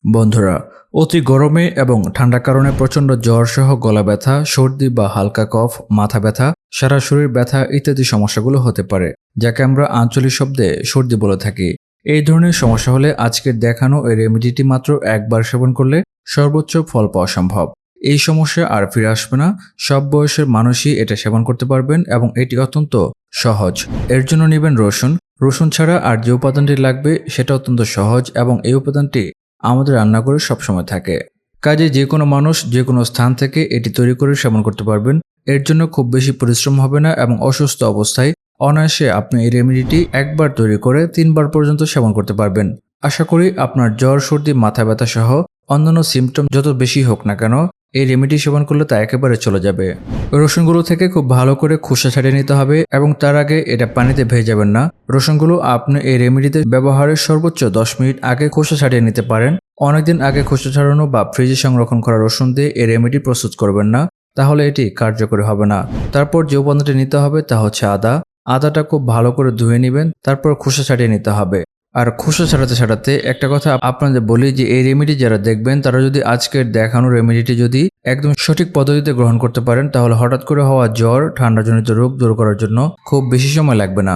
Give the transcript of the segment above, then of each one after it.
বন্ধুরা, অতি গরমে এবং ঠান্ডার কারণে প্রচণ্ড জ্বর সহ গলা ব্যথা, সর্দি বা হালকা কফ, মাথা ব্যথা, সারা শরীর ব্যথা ইত্যাদি সমস্যাগুলো হতে পারে, যাকে আমরা আঞ্চলিক শব্দে সর্দি বলে থাকি। এই ধরনের সমস্যা হলে আজকের দেখানো এই রেমেডিটি মাত্র একবার সেবন করলে সর্বোচ্চ ফল পাওয়া সম্ভব। এই সমস্যা আর ফিরে আসবে না। সব বয়সের মানুষই এটা সেবন করতে পারবেন এবং এটি অত্যন্ত সহজ। এর জন্য নেবেন রসুন। রসুন ছাড়া আর যে উপাদানটি লাগবে সেটা অত্যন্ত সহজ এবং এই উপাদানটি আমাদের রান্নাঘরে সবসময় থাকে। কাজে যে কোনো মানুষ যে কোনো স্থান থেকে এটি তৈরি করে সেবন করতে পারবেন। এর জন্য খুব বেশি পরিশ্রম হবে না এবং অসুস্থ অবস্থায় অনায়াসে আপনি এই রেমেডিটি একবার তৈরি করে 3 বার পর্যন্ত সেবন করতে পারবেন। আশা করি আপনার জ্বর, সর্দি, মাথা ব্যথা সহ অন্যান্য সিমটম যত বেশি হোক না কেন এই রেমেডি সেবন করলে তা একেবারে চলে যাবে। রসুনগুলো থেকে খুব ভালো করে খোসা ছাড়িয়ে নিতে হবে এবং তার আগে এটা পানিতে ভেজাবেন না। রসুনগুলো আপনি এই রেমেডিতে ব্যবহারের সর্বোচ্চ 10 মিনিট আগে খোসা ছাড়িয়ে নিতে পারেন। অনেকদিন আগে খোসা ছাড়ানো বা ফ্রিজে সংরক্ষণ করা রসুন দিয়ে এই রেমেডি প্রস্তুত করবেন না, তাহলে এটি কার্যকরী হবে না। তারপর যে উপাদানটি নিতে হবে তা হচ্ছে আদা। আদাটা খুব ভালো করে ধুয়ে নেবেন, তারপর খোসা ছাড়িয়ে নিতে হবে। আর খোসা ছাড়াতে ছাড়াতে একটা কথা আপনাদের বলি যে এই রেমেডি যারা দেখবেন তারা যদি আজকের দেখানো রেমেডিটি যদি একদম সঠিক পদ্ধতিতে গ্রহণ করতে পারেন তাহলে হঠাৎ করে হওয়া জ্বর, ঠান্ডাজনিত রোগ দূর করার জন্য খুব বেশি সময় লাগবে না।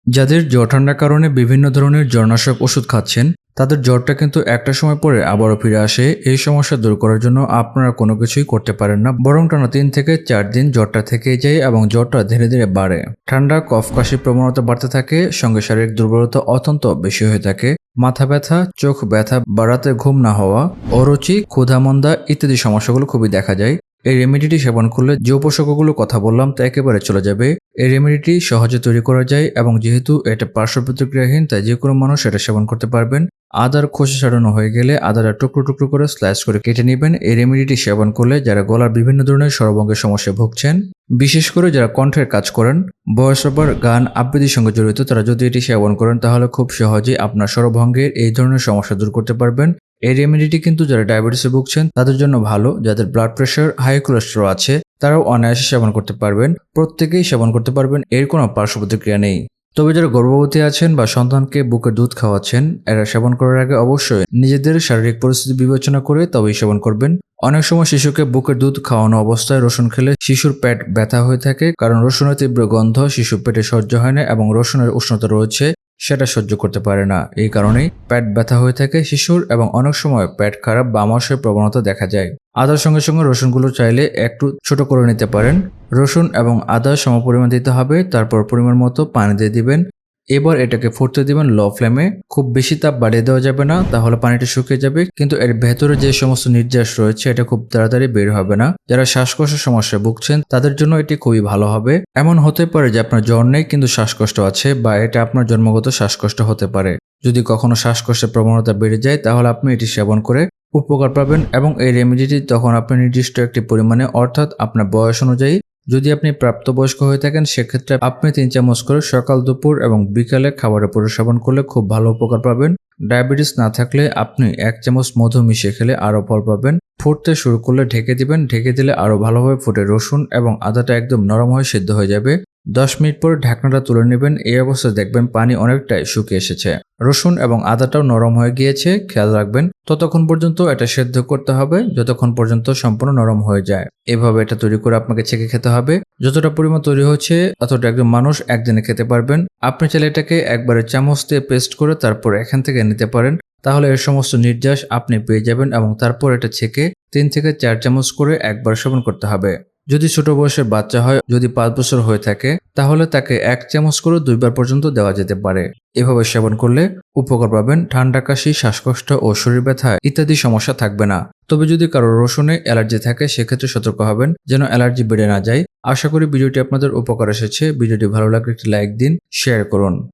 যাদের জ্বর ঠান্ডার কারণে বিভিন্ন ধরনের জ্বরনাশক ওষুধ খাচ্ছেন তাদের জ্বরটা কিন্তু একটা সময় পরে আবারও ফিরে আসে। এই সমস্যা দূর করার জন্য আপনারা কোনো কিছুই করতে পারেন না, বরং টানা 3 থেকে 4 দিন জ্বরটা থেকেই যায় এবং জ্বরটা ধীরে ধীরে বাড়ে। ঠান্ডা, কফ, কাশির প্রবণতা বাড়তে থাকে, সঙ্গে শারীরিক দুর্বলতা অত্যন্ত বেশি হয়ে থাকে। মাথা ব্যথা, চোখ ব্যথা বা রাতে ঘুম না হওয়া, অরুচি, ক্ষুধামন্দা ইত্যাদি সমস্যাগুলো খুবই দেখা যায়। এই রেমেডিটি সেবন করলে যে উপসর্গগুলোর কথা বললাম তা একেবারে চলে যাবে। এই রেমেডিটি সহজে তৈরি করা যায় এবং যেহেতু এটা পার্শ্ব প্রতিক্রিয়াহীন তাই যে কোনো মানুষ এটা সেবন করতে পারবেন। আদার খোসা ছাড়ানো হয়ে গেলে আদাটা টুকরো টুকরো করে স্লাইস করে কেটে নেবেন। এই রেমেডিটি সেবন করলে যারা গলার বিভিন্ন ধরনের স্বরভঙ্গের সমস্যায় ভুগছেন, বিশেষ করে যারা কণ্ঠের কাজ করেন, ভয়েস ওভার, গান, আবৃত্তির সঙ্গে জড়িত, তারা যদি এটি সেবন করেন তাহলে খুব সহজেই আপনার স্বরভঙ্গের এই ধরনের সমস্যা দূর করতে পারবেন। এই রেমেডিটি কিন্তু যারা ডায়াবেটিসে ভুগছেন তাদের জন্য ভালো। যাদের ব্লাড প্রেশার, হাই কোলেস্টেরল আছে তারাও অনায়াসে সেবন করতে পারবেন। প্রত্যেকেই সেবন করতে পারবেন, এর কোনো পার্শ্ব প্রতিক্রিয়া নেই। তবে যারা গর্ভবতী আছেন বা সন্তানকে বুকের দুধ খাওয়াচ্ছেন এরা সেবন করার আগে অবশ্যই নিজেদের শারীরিক পরিস্থিতি বিবেচনা করে তবেই সেবন করবেন। অনেক সময় শিশুকে বুকের দুধ খাওয়ানো অবস্থায় রসুন খেলে শিশুর পেট ব্যথা হয়ে থাকে, কারণ রসুনের তীব্র গন্ধ শিশুর পেটে সহ্য হয় না এবং রসুনের উষ্ণতা রয়েছে সেটা সহ্য করতে পারে না। এই কারণেই পেট ব্যথা হয়ে থাকে শিশুর এবং অনেক সময় পেট খারাপ বা আমাশয়ের প্রবণতা দেখা যায়। আদার সঙ্গে সঙ্গে রসুনগুলো চাইলে একটু ছোট করে নিতে পারেন। রসুন এবং আদা সমপরিমাণ দিতে হবে, তারপর পরিমাণ মতো পানি দিয়ে দিবেন। এবার এটাকে ফুটতে দিবেন লো ফ্লেমে। খুব বেশি তাপ বাড়িয়ে দেওয়া যাবে না, তাহলে পানিটা শুকিয়ে যাবে, কিন্তু এর ভেতরে যে সমস্ত নির্যাস রয়েছে এটা খুব তাড়াতাড়ি বের হবে না। যারা শ্বাসকষ্টের সমস্যায় ভুগছেন তাদের জন্য এটি খুবই ভালো হবে। এমন হতে পারে যে আপনার জ্বর নেই কিন্তু শ্বাসকষ্ট আছে, বা এটা আপনার জন্মগত শ্বাসকষ্ট হতে পারে। যদি কখনো শ্বাসকষ্টের প্রবণতা বেড়ে যায় তাহলে আপনি এটি সেবন করে উপকার পাবেন এবং এই রেমেডিটি তখন আপনি নির্দিষ্ট একটি পরিমাণে, অর্থাৎ আপনার বয়স অনুযায়ী, যদি আপনি প্রাপ্তবয়স্ক হয়ে থাকেন সেক্ষেত্রে আপনি 3 চামচ করে সকাল, দুপুর এবং বিকালে খাবারের পরে সেবন করলে খুব ভালো উপকার পাবেন। ডায়াবেটিস না থাকলে আপনি 1 চামচ মধু মিশিয়ে খেলে আরও ফল পাবেন। ফুটতে শুরু করলে ঢেকে দিবেন, ঢেকে দিলে আরও ভালোভাবে ফুটে রসুন এবং আদাটা একদম নরম হয়ে সিদ্ধ হয়ে যাবে। 10 মিনিট পরে ঢাকনাটা তুলে নেবেন। এই অবস্থায় দেখবেন পানি অনেকটাই শুকিয়ে এসেছে, রসুন এবং আদাটাও নরম হয়ে গিয়েছে। খেয়াল রাখবেন ততক্ষণ পর্যন্ত এটা সেদ্ধ করতে হবে যতক্ষণ পর্যন্ত সম্পূর্ণ নরম হয়ে যায়। এভাবে এটা তৈরি করে আপনাকে ছেঁকে খেতে হবে। যতটা পরিমাণ তৈরি হচ্ছে ততটা একজন মানুষ একদিনে খেতে পারবেন। আপনি চাইলে এটাকে একবারে চামচ দিয়ে পেস্ট করে তারপর এখান থেকে নিতে পারেন, তাহলে এর সমস্ত নির্যাস আপনি পেয়ে যাবেন এবং তারপর এটা ছেঁকে 3 থেকে 4 চামচ করে একবার সেবন করতে হবে। যদি ছোট বয়সের বাচ্চা হয়, যদি 5 বছর হয়ে থাকে, তাহলে তাকে 1 চামচ করে 2 বার পর্যন্ত দেওয়া যেতে পারে। এভাবে সেবন করলে উপকার পাবেন। ঠান্ডা, কাশি, শ্বাসকষ্ট ও শরীর ব্যথা ইত্যাদি সমস্যা থাকবে না। তবে যদি কারো রসুনে অ্যালার্জি থাকে সেক্ষেত্রে সতর্ক হবেন যেন অ্যালার্জি বেড়ে না যায়। আশা করি ভিডিওটি আপনাদের উপকার এসেছে। ভিডিওটি ভালো লাগলে একটি লাইক দিন, শেয়ার করুন।